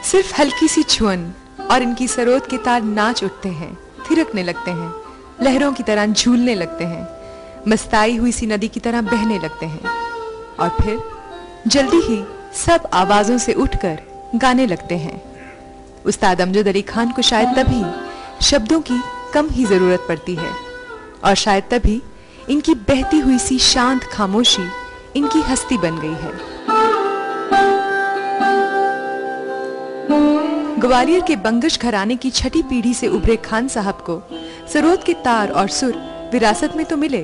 सिर्फ हल्की सी छुअन और इनकी सरोद के तार नाच उठते हैं, थिरकने लगते हैं, लहरों की तरह झूलने लगते हैं, मस्ताई हुई सी नदी की तरह बहने लगते हैं और फिर जल्दी ही सब आवाजों से उठकर गाने लगते हैं। उस्ताद अमजद अली खान को शायद तभी शब्दों की कम ही जरूरत पड़ती है और शायद तभी इनकी बहती हुई सी शांत खामोशी इनकी हस्ती बन गई है। ग्वालियर के बंगश घराने की छठी पीढ़ी से उभरे खान साहब को सरोद के तार और सुर विरासत में तो मिले,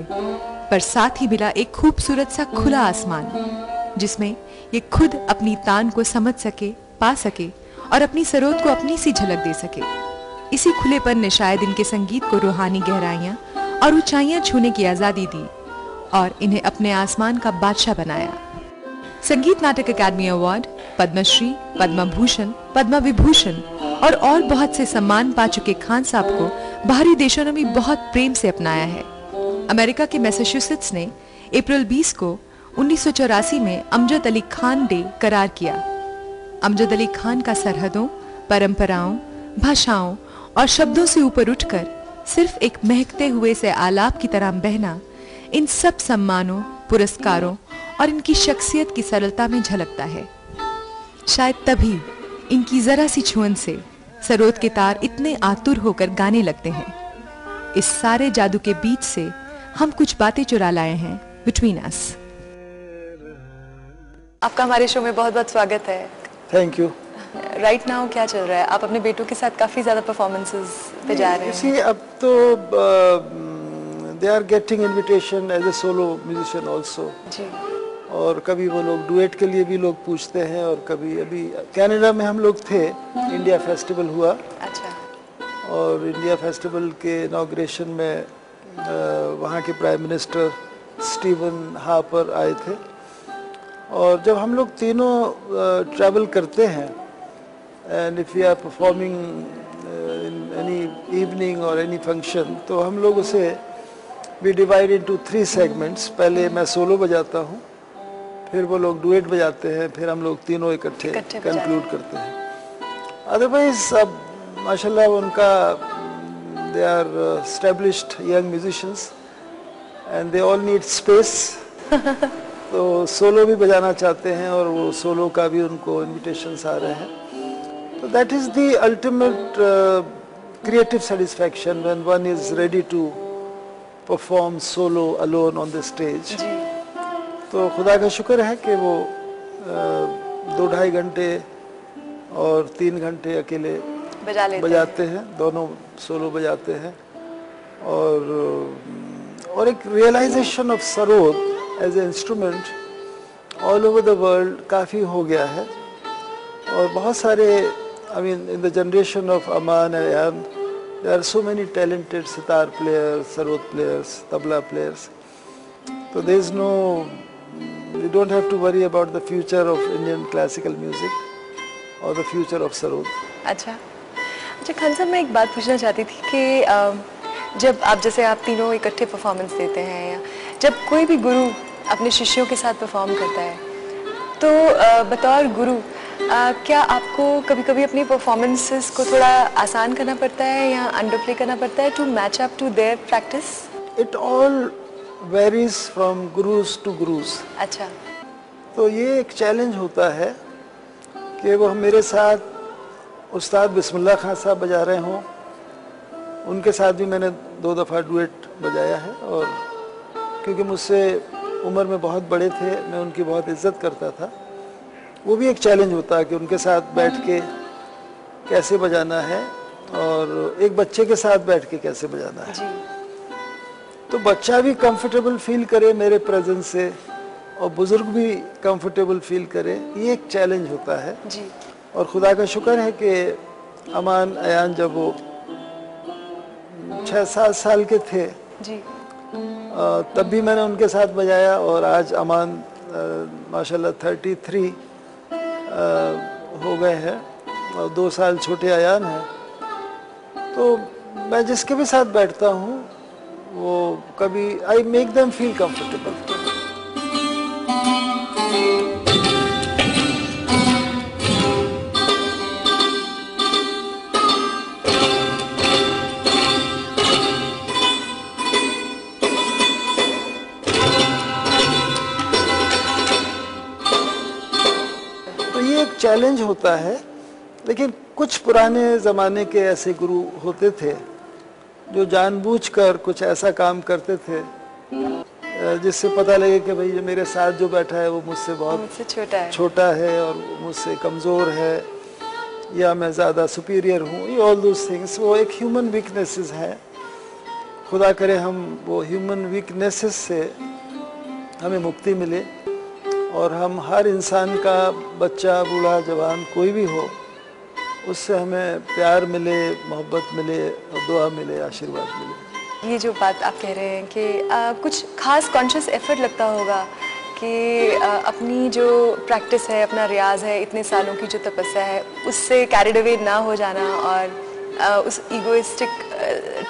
पर साथ ही मिला एक खूबसूरत सा खुला आसमान जिसमें ये खुद अपनी तान को समझ सके, पा सके और अपनी सरोद को अपनी सी झलक दे सके। इसी खुलेपन ने शायद इनके संगीत को रूहानी गहराइयां और ऊंचाइयां छूने की आजादी दी और इन्हें अपने आसमान का बादशाह बनाया। संगीत नाटक अकादमी अवार्ड, पद्मश्री, पद्म भूषण, पद्म विभूषण और बहुत से सम्मान पा चुके खान साहब को बाहरी देशों ने भी बहुत प्रेम से अपनाया है। अमेरिका के मैसाचुसेट्स ने अप्रैल 20 को 1984 में अमजद अली खान डे करार किया। अमजद अली खान का सरहदों, परंपराओं, भाषाओं और शब्दों से ऊपर उठकर सिर्फ एक महकते हुए से आलाप की तरह बहना इन सब सम्मानों, पुरस्कारों और इनकी शख्सियत की सरलता में झलकता है। शायद तभी इनकी जरा सी छुअन से सरोद के तार इतने आतुर होकर गाने लगते हैं। इस सारे जादू के बीच से हम कुछ बातें चुरा लाए हैं बिटवीन अस। आपका हमारे शो में बहुत बहुत स्वागत है। Thank you. राइट नाउ क्या चल रहा है? आप अपने बेटों के साथ काफी ज्यादा परफॉर्मेंसेस पे जा रहे हैं। अब तो they are getting invitation as a solo musician also जी। और कभी वो लोग डुएट के लिए भी लोग पूछते हैं और कभी अभी कनाडा में हम लोग थे, इंडिया फेस्टिवल हुआ। अच्छा। और इंडिया फेस्टिवल के इनॉग्रेशन में वहाँ के प्राइम मिनिस्टर स्टीवन हार्पर आए थे और जब हम लोग तीनों ट्रैवल करते हैं and if you are performing in any evening or any function, तो हम लोग उसे वी डिवाइड इनटू 3 सेगमेंट्स। पहले मैं सोलो बजाता हूँ, फिर वो लोग डुएट बजाते हैं, फिर हम लोग तीनों इकट्ठे कंक्लूड करते हैं। अदरवाइज अब माशाल्लाह उनका they are established young musicians and they all need space तो सोलो भी बजाना चाहते हैं और वो सोलो का भी उनको इनविटेशंस आ रहे हैं। तो that is the ultimate creative satisfaction when one is ready to perform solo alone on the stage. तो खुदा का शुक्र है कि वो 2-2.5 घंटे और 3 घंटे अकेले बजाते हैं, दोनों सोलो बजाते हैं और एक realisation of sarod as a instrument all over the world काफ़ी हो गया है। और बहुत सारे I mean in the generation of Aman and Ayaan there are so many talented sitar players, sarod players, tabla players. तो there is no, you don't have to worry about the future of Indian classical music or the future of sarod. अच्छा खान साहब, मैं एक बात पूछना चाहती थी कि जब आप तीनों इकट्ठे परफॉर्मेंस देते हैं या जब कोई भी गुरु अपने शिष्यों के साथ परफॉर्म करता है तो बतौर गुरु क्या आपको कभी-कभी अपनी परफॉर्मेंसेस को थोड़ा आसान करना पड़ता है या अंडरप्ले करना पड़ता है to match up to their practice? It all varies from gurus to gurus. अच्छा। तो ये एक चैलेंज होता है कि वो मेरे साथ उस्ताद बिस्मिल्लाह खान साहब बजा रहे हों, उनके साथ भी मैंने 2 दफ़ा डुएट बजाया है और क्योंकि मुझसे उम्र में बहुत बड़े थे, मैं उनकी बहुत इज्जत करता था। वो भी एक चैलेंज होता है कि उनके साथ बैठ के कैसे बजाना है और एक बच्चे के साथ बैठ के कैसे बजाना है जी। तो बच्चा भी कंफर्टेबल फील करे मेरे प्रेजेंस से और बुजुर्ग भी कंफर्टेबल फील करे, ये एक चैलेंज होता है जी। और खुदा का शुक्र है कि अमान अयान जब वो 6-7 साल के थे जी। तब भी मैंने उनके साथ बजाया और आज अमान माशाल्लाह 33 हो गए हैं और 2 साल छोटे अयान हैं। तो मैं जिसके भी साथ बैठता हूँ वो कभी I make them feel comfortable. Challenge होता है, लेकिन कुछ पुराने ज़माने के ऐसे गुरु होते थे जो जानबूझकर कुछ ऐसा काम करते थे जिससे पता लगे कि भाई मेरे साथ जो बैठा है वो मुझसे बहुत छोटा है और मुझसे कमज़ोर है या मैं ज़्यादा सुपीरियर हूँ, ये ऑल दोस थिंग्स वो एक ह्यूमन वीकनेसेस है। खुदा करे हम वो ह्यूमन वीकनेसेस से हमें मुक्ति मिले और हम हर इंसान का, बच्चा बूढ़ा जवान कोई भी हो, उससे हमें प्यार मिले, मोहब्बत मिले और दुआ मिले, आशीर्वाद मिले। ये जो बात आप कह रहे हैं कि कुछ खास कॉन्शियस एफर्ट लगता होगा कि अपनी जो प्रैक्टिस है, अपना रियाज है, इतने सालों की जो तपस्या है, उससे कैरिड अवे ना हो जाना और उस ईगोइस्टिक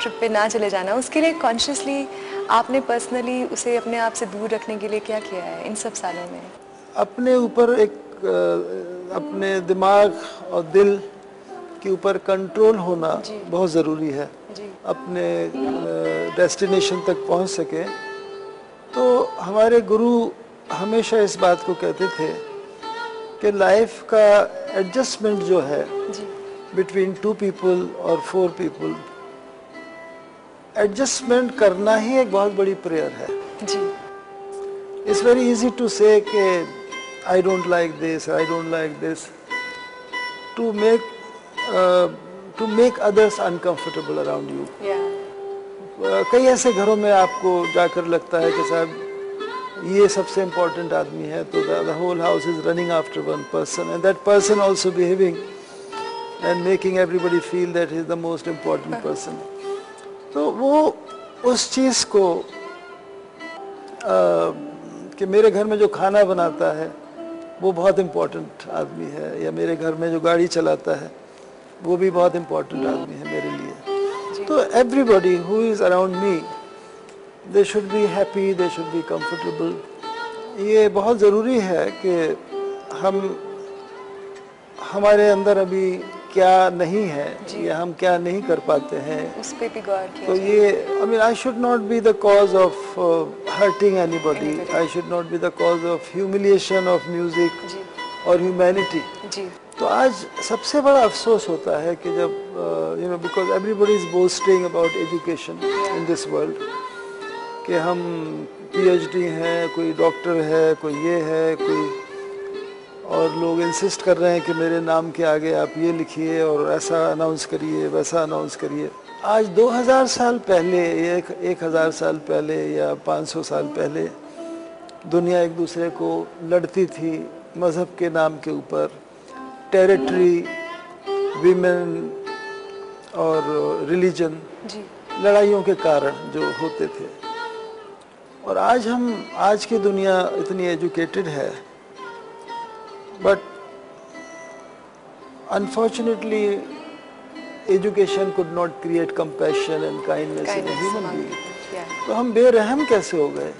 ट्रिप पे ना चले जाना, उसके लिए कॉन्शियसली आपने पर्सनली उसे अपने आप से दूर रखने के लिए क्या किया है इन सब सालों में? अपने ऊपर एक अपने दिमाग और दिल के ऊपर कंट्रोल होना बहुत ज़रूरी है। अपने डेस्टिनेशन तक पहुंच सके। तो हमारे गुरु हमेशा इस बात को कहते थे कि लाइफ का एडजस्टमेंट जो है बिटवीन 2 पीपल और 4 पीपल, एडजस्टमेंट करना ही एक बहुत बड़ी प्रेयर है। It's very easy to say कि I don't like this, I don't like this, to make others uncomfortable around you. कई ऐसे घरों में आपको जाकर लगता है कि साहब ये सबसे इम्पोर्टेंट आदमी है, तो the whole house is running after one person and that person also behaving and making everybody feel that is the most important person. तो वो उस चीज़ को कि मेरे घर में जो खाना बनाता है वो बहुत इम्पोर्टेंट आदमी है, या मेरे घर में जो गाड़ी चलाता है वो भी बहुत इम्पोर्टेंट आदमी है मेरे लिए। तो everybody who is around me, they should be happy, they should be comfortable. ये बहुत ज़रूरी है कि हमारे अंदर अभी क्या नहीं है या हम क्या नहीं कर पाते हैं, उस पे भी गौर किया। तो ये I mean I should not be the cause of hurting anybody, I should not be the cause of humiliation of music और ह्यूमैनिटी। तो आज सबसे बड़ा अफसोस होता है कि जब you know because everybody is boasting about education in this world कि हम PhD हैं, कोई डॉक्टर है, कोई ये है, कोई, और लोग इंसिस्ट कर रहे हैं कि मेरे नाम के आगे आप ये लिखिए और ऐसा अनाउंस करिए, वैसा अनाउंस करिए। आज 2000 साल पहले, 1000 साल पहले या 500 साल पहले दुनिया एक दूसरे को लड़ती थी मज़हब के नाम के ऊपर, टेरिटरी, विमेन और रिलीजन, लड़ाइयों के कारण जो होते थे। और आज की दुनिया इतनी एजुकेटेड है, but unfortunately education could not create compassion and kindness in a human being. तो हम बेरहम कैसे हो गए?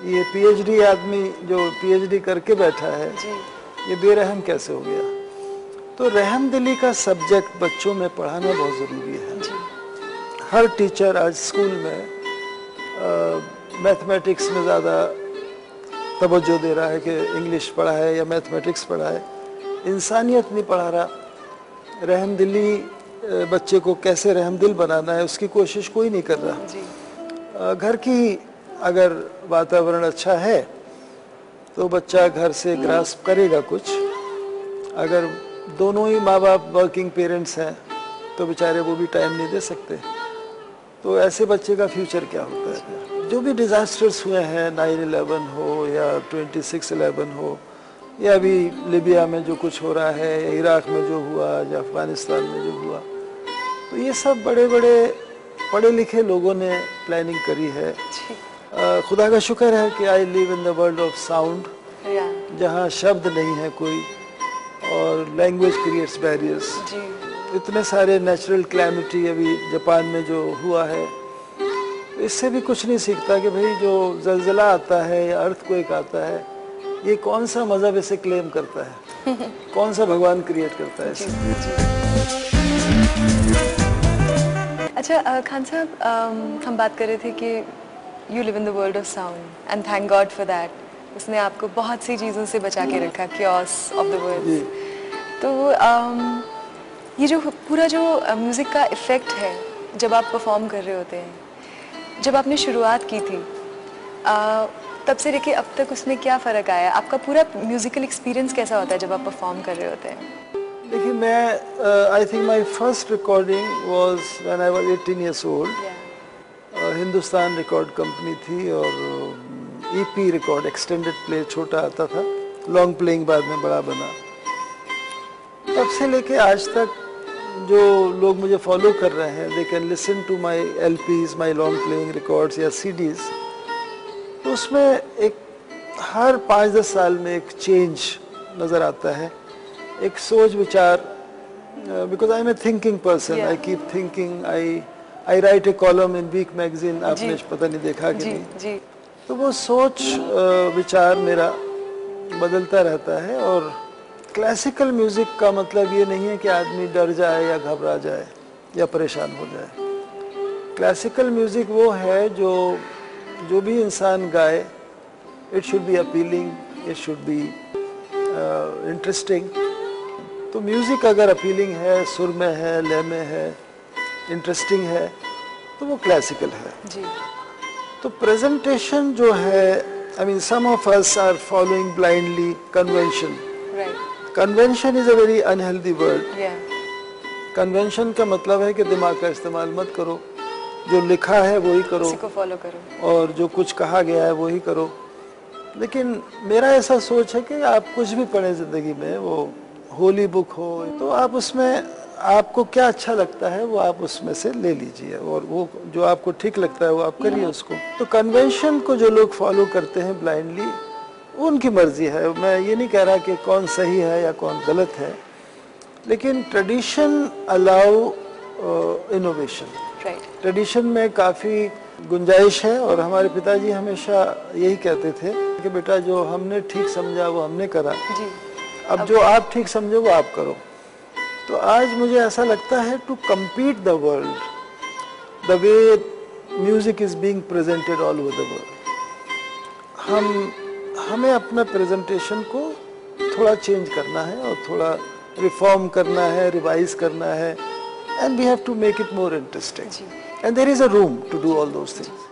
ये PhD आदमी जो PhD करके बैठा है, ये बेरहम कैसे हो गया? तो रहम दिली का सब्जेक्ट बच्चों में पढ़ाना बहुत ज़रूरी है। हर टीचर आज स्कूल में मैथमेटिक्स में ज़्यादा तवज्जो दे रहा है कि इंग्लिश पढ़ा है या मैथमेटिक्स पढ़ा है, इंसानियत नहीं पढ़ा रहा। रहम दिली बच्चे को कैसे रहम दिल बनाना है उसकी कोशिश कोई नहीं कर रहा। घर की अगर वातावरण अच्छा है तो बच्चा घर से ग्रास्प करेगा कुछ। अगर दोनों ही माँ बाप वर्किंग पेरेंट्स हैं तो बेचारे वो भी टाइम नहीं दे सकते, तो ऐसे बच्चे का फ्यूचर क्या होता है? जो भी डिज़ास्टर्स हुए हैं, 9/11 हो या 26/11 हो, या अभी लीबिया में जो कुछ हो रहा है, या इराक में जो हुआ, या अफगानिस्तान में जो हुआ, तो ये सब बड़े बड़े पढ़े लिखे लोगों ने प्लानिंग करी है। खुदा का शुक्र है कि I live in the world of sound, जहाँ शब्द नहीं है कोई और लैंग्वेज क्रिएट्स बैरियर्स। इतने सारे नेचुरल क्लैमिटी अभी जापान में जो हुआ है, इससे भी कुछ नहीं सीखता कि भाई जो जलजला आता है या अर्थक्वेक आता है, ये कौन सा मज़हब इसे क्लेम करता है, कौन सा भगवान क्रिएट करता है इसे। अच्छा खान साहब, हम बात कर रहे थे कि you live in the world of sound and thank God for that, उसने आपको बहुत सी चीज़ों से बचा के रखा, chaos of the world। जी। तो ये जो पूरा जो म्यूज़िक का इफ़ेक्ट है जब आप परफॉर्म कर रहे होते हैं, जब आपने शुरुआत की थी तब से लेके अब तक उसमें क्या फ़र्क आया? आपका पूरा म्यूज़िकल एक्सपीरियंस कैसा होता है जब आप परफॉर्म कर रहे होते हैं? देखिए, मैं I think my first recording was when I was 18 years old. Hindustan record company थी और ईपी रिकॉर्ड, एक्सटेंडेड प्ले छोटा आता था, लॉन्ग प्लेइंग बाद में बड़ा बना। तब से लेके आज तक जो लोग मुझे फॉलो कर रहे हैं, they can listen to my LPs, my long playing records या सीडीज। तो उसमें एक हर 5-10 साल में एक चेंज नज़र आता है, एक सोच विचार। Because I am a thinking person, I keep thinking, I write a column in week magazine, आपने पता नहीं देखा कि नहीं। तो वो सोच विचार मेरा बदलता रहता है। और क्लासिकल म्यूज़िक का मतलब ये नहीं है कि आदमी डर जाए या घबरा जाए या परेशान हो जाए। क्लासिकल म्यूज़िक वो है जो भी इंसान गाए, it should be appealing, it should be interesting. तो म्यूज़िक अगर अपीलिंग है, सुर में है, लय में है, इंटरेस्टिंग है, तो वो क्लासिकल है जी। तो प्रेजेंटेशन जो है, I mean some of us are following blindly convention. Convention is a very unhealthy word. Convention का मतलब है कि दिमाग का इस्तेमाल मत करो, जो लिखा है वही करो, उसी को फॉलो करो, और जो कुछ कहा गया है वही करो। लेकिन मेरा ऐसा सोच है कि आप कुछ भी पढ़ें ज़िंदगी में, वो होली बुक हो, तो आप उसमें आपको क्या अच्छा लगता है वो आप उसमें से ले लीजिए, और वो जो आपको ठीक लगता है वो आप करिए उसको। तो कन्वेंशन को जो लोग फॉलो करते हैं ब्लाइंडली, उनकी मर्जी है। मैं ये नहीं कह रहा कि कौन सही है या कौन गलत है, लेकिन ट्रेडिशन अलाउ इनोवेशन। ट्रेडिशन में काफ़ी गुंजाइश है। और हमारे पिताजी हमेशा यही कहते थे कि बेटा, जो हमने ठीक समझा वो हमने करा जी। अब जो आप ठीक समझो वो आप करो। तो आज मुझे ऐसा लगता है, to compete the world the way music is being presented all over the world, हमें अपना प्रेजेंटेशन को थोड़ा चेंज करना है और थोड़ा रिफॉर्म करना है, रिवाइज करना है, and we have to make it more interesting, and there is a room to do all those things.